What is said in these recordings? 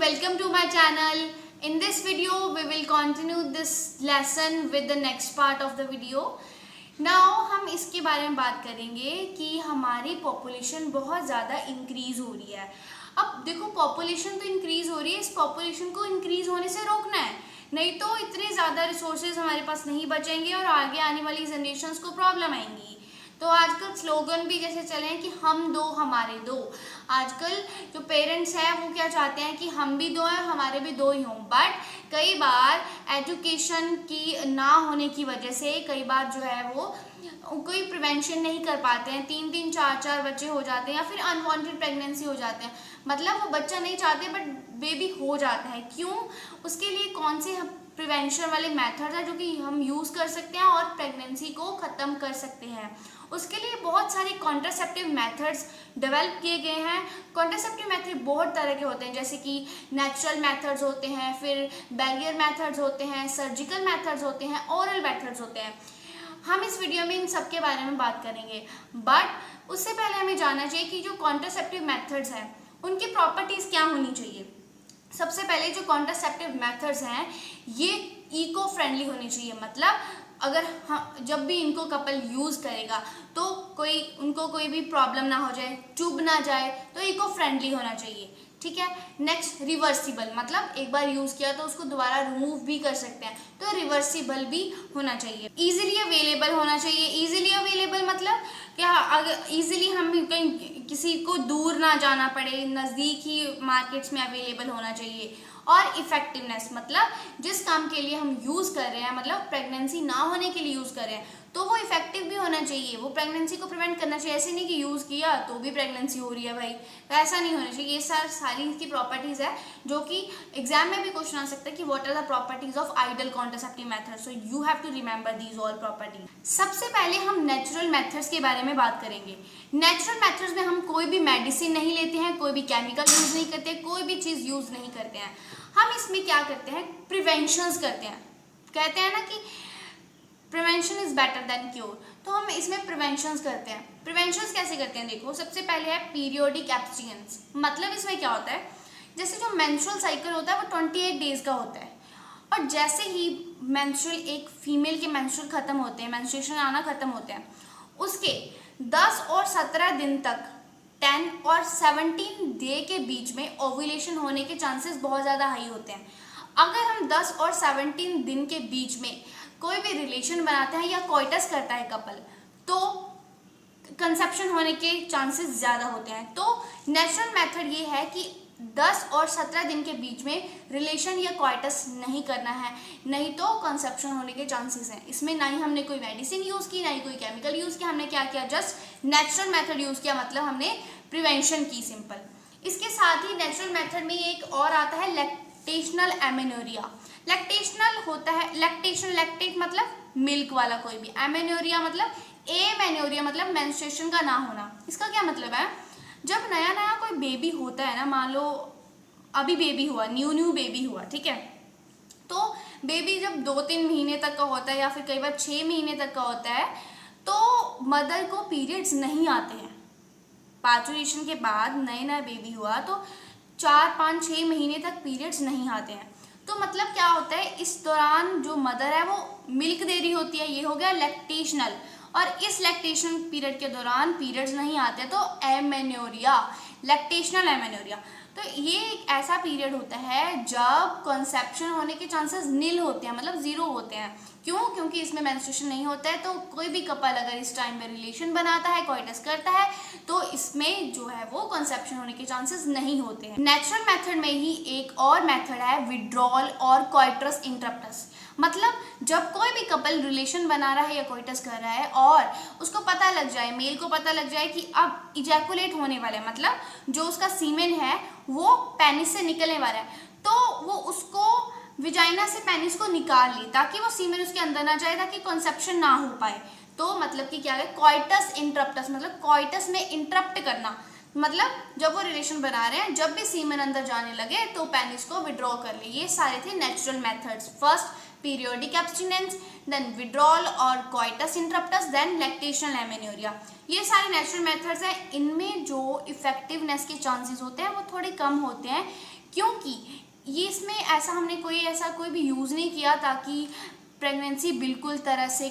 welcome to my channel. In this video we will continue this lesson with the next part of the video. Now हम इसके बारे में बात करेंगे कि हमारी पॉपुलेशन बहुत ज़्यादा इंक्रीज हो रही है। अब देखो पॉपुलेशन तो इंक्रीज हो रही है, इस पॉपुलेशन को इंक्रीज होने से रोकना है, नहीं तो इतने ज़्यादा रिसोर्सेज हमारे पास नहीं बचेंगे और आगे आने वाली जनरेशन्स को प्रॉब्लम आएंगी। तो आजकल स्लोगन भी जैसे चले हैं कि हम दो हमारे दो। आजकल जो पेरेंट्स हैं वो क्या चाहते हैं कि हम भी दो हैं, हमारे भी दो ही हों, बट कई बार एजुकेशन की ना होने की वजह से कई बार जो है वो कोई प्रिवेंशन नहीं कर पाते हैं, 3-3 4-4 बच्चे हो जाते हैं या फिर अनवांटेड प्रेगनेंसी हो जाते हैं। मतलब वो बच्चा नहीं चाहते बट बेबी हो जाता है। क्यों? उसके लिए कौन से प्रिवेंशन वाले मेथड है जो कि हम यूज़ कर सकते हैं और प्रेगनेंसी को ख़त्म कर सकते हैं। उसके लिए बहुत सारे कॉन्ट्रासेप्टिव मेथड्स डेवलप किए गए हैं। कॉन्ट्रासेप्टिव मेथड बहुत तरह के होते हैं, जैसे कि नेचुरल मेथड्स होते हैं, फिर बैरियर मेथड्स होते हैं, सर्जिकल मेथड्स होते हैं, ओरल मेथड्स होते हैं। हम इस वीडियो में इन सब के बारे में बात करेंगे, बट उससे पहले हमें जानना चाहिए कि जो कॉन्ट्रासेप्टिव मेथड्स हैं उनकी प्रॉपर्टीज़ क्या होनी चाहिए। सबसे पहले जो कॉन्ट्रासेप्टिव मेथड्स हैं ये इको फ्रेंडली होनी चाहिए। मतलब अगर जब भी इनको कपल यूज़ करेगा तो उनको कोई भी प्रॉब्लम ना हो जाए, चुभ ना जाए, तो इको फ्रेंडली होना चाहिए। ठीक है। नेक्स्ट रिवर्सिबल, मतलब एक बार यूज़ किया तो उसको दोबारा रिमूव भी कर सकते हैं, तो रिवर्सिबल भी होना चाहिए। इजीली अवेलेबल होना चाहिए। इजीली अवेलेबल मतलब क्या, अगर इजीली हम कहीं किसी को दूर ना जाना पड़े, नज़दीक ही मार्केट्स में अवेलेबल होना चाहिए। और इफेक्टिवनेस, मतलब जिस काम के लिए हम यूज़ कर रहे हैं, मतलब प्रेगनेंसी ना होने के लिए यूज़ कर रहे हैं, तो वो इफेक्टिव भी होना चाहिए, वो प्रेगनेंसी को प्रिवेंट करना चाहिए। ऐसे नहीं कि यूज़ किया तो भी प्रेगनेंसी हो रही है भाई, तो ऐसा नहीं होना चाहिए। ये सारी इसकी प्रॉपर्टीज़ है जो कि एग्जाम में भी क्वेश्चन आ सकता है कि what are the properties of ideal contraceptive method, so you have to remember these all properties. सबसे पहले हम नेचुरल मेथड्स के बारे में बात करेंगे। नेचुरल मेथड्स में हम कोई भी मेडिसिन नहीं लेते हैं, कोई भी केमिकल यूज़ नहीं करते, कोई भी चीज़ यूज़ नहीं करते हैं। हम इसमें क्या करते हैं, प्रिवेंशंस करते हैं। कहते हैं ना कि prevention is better than cure, तो हम इसमें प्रिवेंशंस करते हैं। प्रिवेंशंस कैसे करते हैं, देखो सबसे पहले है पीरियोडिक एब्स्टिनेंस। मतलब इसमें क्या होता है, जैसे जो मेंस्ट्रुअल साइकिल होता है वो 28 डेज का होता है, और जैसे ही मेंस्ट्रुअल एक फीमेल के मेंस्ट्रुअल खत्म होते हैं, मेंस्ट्रुएशन आना खत्म होते हैं, उसके 10 और 17 दिन तक 10 और 17 डे के बीच में ओव्यूलेशन होने के चांसेस बहुत ज़्यादा हाई होते हैं। अगर हम 10 और 17 दिन के बीच में कोई भी रिलेशन बनाते हैं या कोइटस करता है कपल, तो कंसेप्शन होने के चांसेस ज़्यादा होते हैं। तो नेचुरल मेथड ये है कि 10 और 17 दिन के बीच में रिलेशन या क्वाइटस नहीं करना है, नहीं तो कंसेप्शन होने के चांसेस हैं। इसमें ना ही हमने कोई मेडिसिन यूज़ की, ना ही कोई केमिकल यूज़ किया, हमने क्या किया, जस्ट नेचुरल मेथड यूज़ किया, मतलब हमने प्रिवेंशन की, सिंपल। इसके साथ ही नेचुरल मेथड में एक और आता है लैक्टेशनल एमेनोरिया। लैक्टेशनल होता है, लैक्टेट मतलब मिल्क वाला कोई भी, एमेनोरिया मतलब एमेनोरिया मतलब मेंस्ट्रुएशन का ना होना। इसका क्या मतलब है, जब नया नया कोई बेबी होता है ना, मान लो अभी बेबी हुआ, न्यू बेबी हुआ, ठीक है, तो बेबी जब 2-3 महीने तक का होता है या फिर कई बार 6 महीने तक का होता है, तो मदर को पीरियड्स नहीं आते हैं। पार्चुरेशन के बाद नया बेबी हुआ तो 4-5-6 महीने तक पीरियड्स नहीं आते हैं। तो मतलब क्या होता है, इस दौरान जो मदर है वो मिल्क दे रही होती है, ये हो गया लैक्टेशनल, और इस लैक्टेशन पीरियड के दौरान पीरियड्स नहीं आते तो एमेनोरिया, लैक्टेशनल एमेनोरिया। तो ये एक ऐसा पीरियड होता है जब कंसेप्शन होने के चांसेस नील होते हैं, मतलब ज़ीरो होते हैं। क्यों? क्योंकि इसमें मेंस्ट्रुएशन नहीं होता है, तो कोई भी कपल अगर इस टाइम में रिलेशन बनाता है, कोइटस करता है, तो इसमें जो है वो कंसेप्शन होने के चांसेस नहीं होते हैं। नेचुरल मेथड में ही एक और मेथड है विड्रॉल और कोइटस इंटरप्टस। मतलब जब कोई भी कपल रिलेशन बना रहा है या कोइटस कर रहा है और उसको पता लग जाए, मेल को पता लग जाए कि अब इजैकुलेट होने वाला है, मतलब जो उसका सीमेन है वो पेनिस से निकलने वाला है, तो वो उसको विजाइना से पेनिस को निकाल ली ताकि वो सीमेन उसके अंदर ना जाए, ताकि कंसेप्शन ना हो पाए। तो मतलब कि क्या है, कोइटस इंटरप्टस, मतलब कोइटस में इंटरप्ट करना, मतलब जब वो रिलेशन बना रहे हैं, जब भी सीमेन अंदर जाने लगे तो पेनिस को विड्रॉ कर ले। ये सारे थे natural methods. First periodic abstinence, then withdrawal और coitus interruptus, then lactational amenorrhea. ये सारे नेचुरल मेथड्स हैं। इनमें जो इफेक्टिवनेस के चांसेस होते हैं वो थोड़े कम होते हैं, क्योंकि ये इसमें हमने कोई भी यूज़ नहीं किया ताकि प्रेगनेंसी बिल्कुल तरह से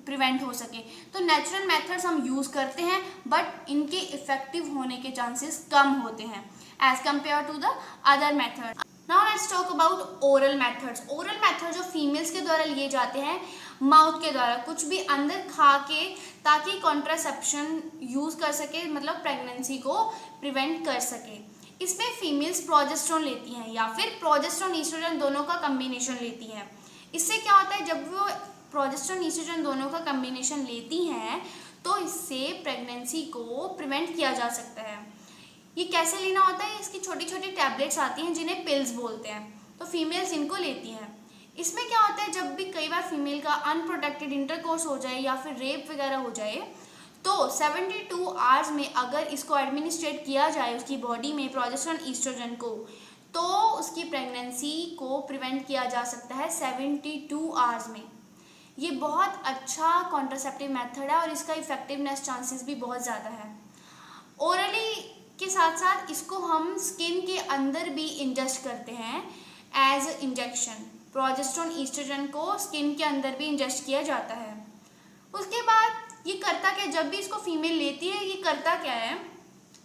प्रिवेंट हो सके। तो नेचुरल मेथड्स हम यूज़ करते हैं बट इनके इफ़ेक्टिव होने के चांसेस कम होते हैं as compared to the other method. Now let's talk about oral methods. Oral method जो फीमेल्स के द्वारा लिए जाते हैं माउथ के द्वारा, कुछ भी अंदर खा के, ताकि कॉन्ट्रासेप्शन यूज़ कर सके, मतलब प्रेगनेंसी को प्रिवेंट कर सके। इसमें फीमेल्स प्रोजेस्टेरोन लेती हैं या फिर प्रोजेस्टेरोन ईस्ट्रोजन दोनों का कम्बिनेशन लेती हैं। इससे क्या होता है, जब वो प्रोजेस्टेरोन ईस्ट्रोजन दोनों का कम्बिनेशन लेती हैं तो इससे प्रेगनेंसी को प्रिवेंट किया जा सकता है। ये कैसे लेना होता है, इसकी छोटी छोटी टैबलेट्स आती हैं जिन्हें पिल्स बोलते हैं, तो फीमेल्स इनको लेती हैं। इसमें क्या होता है, जब भी कई बार फीमेल का अनप्रोटेक्टेड इंटरकोर्स हो जाए या फिर रेप वगैरह हो जाए तो 72 आवर्स में अगर इसको एडमिनिस्ट्रेट किया जाए उसकी बॉडी में प्रोजेस्टेरोन ईस्ट्रोजन को, तो उसकी प्रेगनेंसी को प्रिवेंट किया जा सकता है 72 आवर्स में। ये बहुत अच्छा कॉन्ट्रासेप्टिव मेथड है और इसका इफेक्टिवनेस चांसेस भी बहुत ज़्यादा है। ओरली के साथ साथ इसको हम स्किन के अंदर भी इंजेस्ट करते हैं एज इंजेक्शन। प्रोजेस्टेरोन ईस्ट्रोजन को स्किन के अंदर भी इंजेस्ट किया जाता है। उसके बाद ये करता क्या, जब भी इसको फीमेल लेती है ये करता क्या है,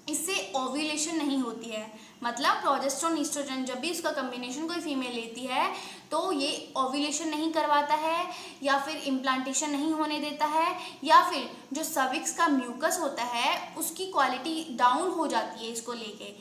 इससे ओव्यूलेशन नहीं होती है। मतलब प्रोजेस्टेरोन ईस्ट्रोजन जब भी इसका कम्बिनेशन कोई फीमेल लेती है तो ये ओव्यूलेशन नहीं करवाता है या फिर इम्प्लांटेशन नहीं होने देता है, या फिर जो सर्विक्स का म्यूकस होता है उसकी क्वालिटी डाउन हो जाती है इसको लेके,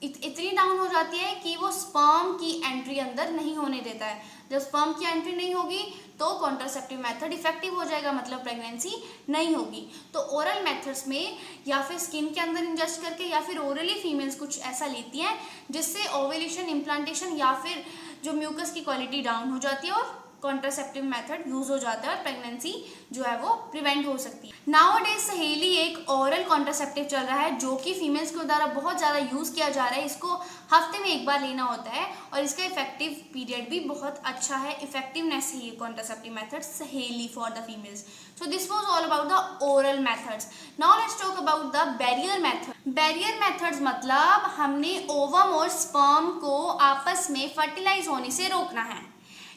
इतनी डाउन हो जाती है कि वो स्पर्म की एंट्री अंदर नहीं होने देता है। जब स्पर्म की एंट्री नहीं होगी तो कॉन्ट्रासेप्टिव मेथड इफेक्टिव हो जाएगा, मतलब प्रेगनेंसी नहीं होगी। तो ओरल मेथड्स में या फिर स्किन के अंदर इंजेस्ट करके या फिर ओरली फीमेल्स कुछ ऐसा लेती हैं जिससे ओव्यूलेशन, इम्प्लांटेशन या फिर जो म्यूकस की क्वालिटी डाउन हो जाती है और कॉन्ट्रासेप्टिव मेथड यूज हो जाता है और प्रेगनेंसी जो है वो प्रिवेंट हो सकती है। नाउअडेज सहेली एक ओरल कॉन्ट्रासेप्टिव चल रहा है जो कि फीमेल्स के द्वारा बहुत ज़्यादा यूज़ किया जा रहा है। इसको हफ्ते में एक बार लेना होता है और इसका इफेक्टिव पीरियड भी बहुत अच्छा है। इफेक्टिवनेस है ये कॉन्ट्रासेप्टिव मेथड सहेली for the females. So this was all about the oral methods. Now let's talk about the barrier method. Barrier methods मतलब हमने ओवम और स्पर्म को आपस में फर्टिलाइज होने से रोकना है।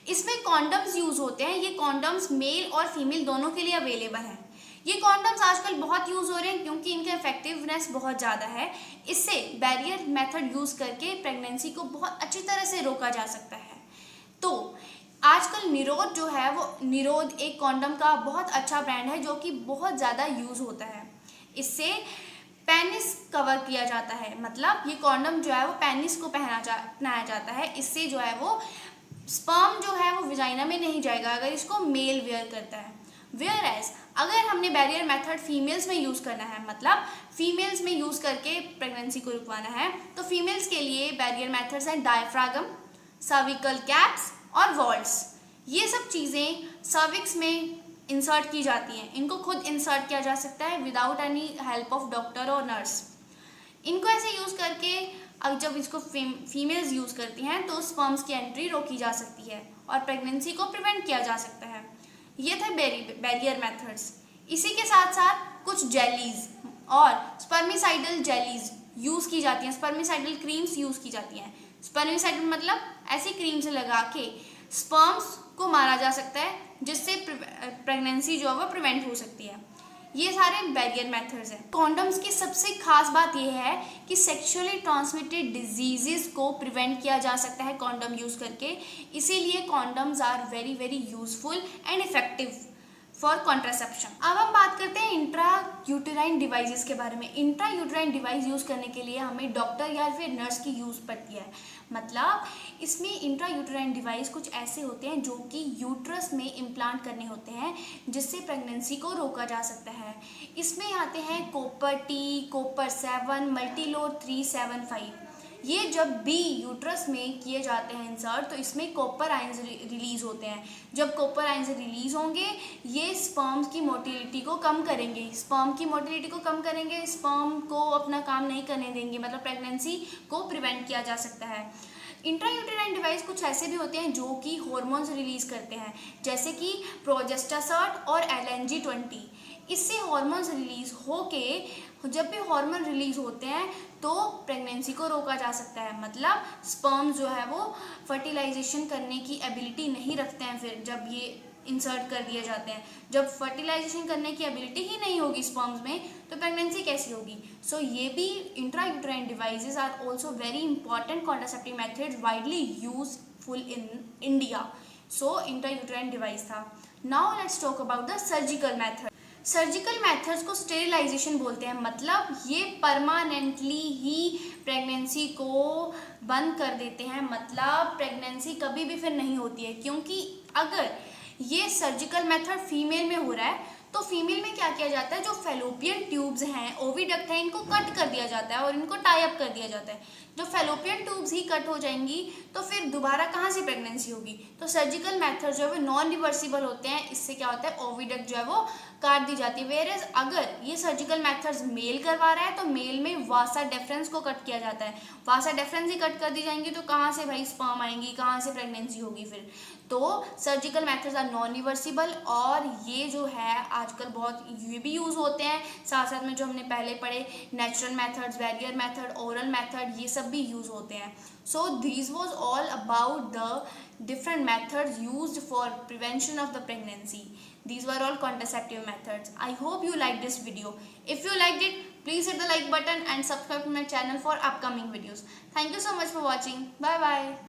इसमें कॉन्डम्स यूज होते हैं। ये कॉन्डम्स मेल और फीमेल दोनों के लिए अवेलेबल हैं। ये कॉन्डम्स आजकल बहुत यूज हो रहे हैं क्योंकि इनका इफेक्टिवनेस बहुत ज़्यादा है। इससे बैरियर मेथड यूज करके प्रेगनेंसी को बहुत अच्छी तरह से रोका जा सकता है। तो आजकल निरोध जो है वो निरोध एक कॉन्डम का बहुत अच्छा ब्रांड है जो कि बहुत ज़्यादा यूज होता है। इससे पेनिस कवर किया जाता है, मतलब ये कॉन्डम जो है वो पेनिस को पहनाया जाता है। इससे जो है वो स्पर्म जो है वो विजाइना में नहीं जाएगा अगर इसको मेल वेयर करता है। वेयर एज अगर हमने बैरियर मेथड फीमेल्स में यूज़ करना है, मतलब फीमेल्स में यूज़ करके प्रेगनेंसी को रुकवाना है, तो फीमेल्स के लिए बैरियर मेथड्स हैं डायफ्रागम, सर्विकल कैप्स और वॉल्ट्स। ये सब चीज़ें सर्विक्स में इंसर्ट की जाती हैं। इनको खुद इंसर्ट किया जा सकता है without any help of doctor और नर्स। इनको ऐसे यूज़ करके अब जब इसको फीमेल्स यूज़ करती हैं तो स्पर्म्स की एंट्री रोकी जा सकती है और प्रेगनेंसी को प्रिवेंट किया जा सकता है। ये थे बैरियर मेथड्स। इसी के साथ साथ कुछ जेलीज और स्पर्मिसाइडल जेलीज यूज़ की जाती हैं। स्पर्मिसाइडल क्रीम्स यूज़ की जाती हैं। स्पर्मिसाइडल मतलब ऐसी क्रीम से लगा के स्पर्म्स को मारा जा सकता है जिससे प्रेगनेंसी जो है वो प्रिवेंट हो सकती है। ये सारे बैरियर मेथड्स हैं। कॉन्डम्स की सबसे खास बात यह है कि सेक्सुअली ट्रांसमिटेड डिजीजेस को प्रिवेंट किया जा सकता है कॉन्डम यूज़ करके। इसीलिए condoms are very very useful and effective for contraception. अब हम बात करते हैं इंट्रा यूटेराइन डिवाइसेस के बारे में। इंट्रा यूटेराइन डिवाइस यूज़ करने के लिए हमें डॉक्टर या फिर नर्स की यूज़ पड़ती है। मतलब इसमें इंट्रा यूटेराइन डिवाइस कुछ ऐसे होते हैं जो कि यूट्रस में इम्प्लांट करने होते हैं जिससे प्रेगनेंसी को रोका जा सकता है। इसमें आते हैं कॉपर टी, कॉपर 7, मल्टीलोड 375। ये जब भी यूट्रस में किए जाते हैं इंसर्ट तो इसमें कॉपर आयंस रिलीज होते हैं। जब कॉपर आयंस रिलीज होंगे ये स्पर्म की मोटिलिटी को कम करेंगे। स्पर्म को अपना काम नहीं करने देंगे, मतलब प्रेगनेंसी को प्रिवेंट किया जा सकता है। इंट्रायूटेराइन डिवाइस कुछ ऐसे भी होते हैं जो कि हार्मोन्स रिलीज करते हैं जैसे कि प्रोजेस्टासर्ट और LNG-20। इससे हार्मोन्स रिलीज होके जब भी हार्मोन रिलीज होते हैं तो प्रेगनेंसी को रोका जा सकता है। मतलब स्पर्म जो है वो फर्टिलाइजेशन करने की एबिलिटी नहीं रखते हैं फिर जब ये इंसर्ट कर दिए जाते हैं। जब फर्टिलाइजेशन करने की एबिलिटी ही नहीं होगी स्पर्म्स में तो प्रेगनेंसी कैसी होगी। सो ये भी intrauterine devices are also very important contraceptive methods widely useful in India. So intrauterine device था। Now let's talk about the surgical method. Surgical methods को स्टेरिलाइजेशन बोलते हैं। मतलब ये परमानेंटली ही प्रेगनेंसी को बंद कर देते हैं। मतलब प्रेगनेंसी कभी भी फिर नहीं होती है, क्योंकि अगर ये सर्जिकल मेथड फीमेल में हो रहा है तो फीमेल में क्या किया जाता है, जो फेलोपियन ट्यूब्स हैं, ओविडक्ट हैं, इनको कट कर दिया जाता है और इनको टाई अप कर दिया जाता है। जो फेलोपियन ट्यूब्स ही कट हो जाएंगी तो फिर दोबारा कहाँ से प्रेगनेंसी होगी। तो सर्जिकल मेथड जो है वो नॉन रिवर्सिबल होते हैं। इससे क्या होता है, ओविडक्ट जो है वो काट दी जाती है। वेयर एज अगर ये सर्जिकल मेथड्स मेल करवा रहा है तो मेल में वासा डेफरेंस को कट किया जाता है। वासा डेफरेंस ही कट कर दी जाएंगी तो कहाँ से भाई स्पर्म आएंगी, कहाँ से प्रेगनेंसी होगी फिर। तो surgical methods are non reversible और ये जो है आजकल बहुत ये भी यूज़ होते हैं। साथ साथ में जो हमने पहले पढ़े natural methods, barrier method, oral method, ये सब भी यूज़ होते हैं। So this was all about the different methods used for prevention of the pregnancy. These were all contraceptive methods. I hope you liked this video. If you liked it, please hit the like button and subscribe to my channel for upcoming videos. Thank you so much for watching. Bye bye.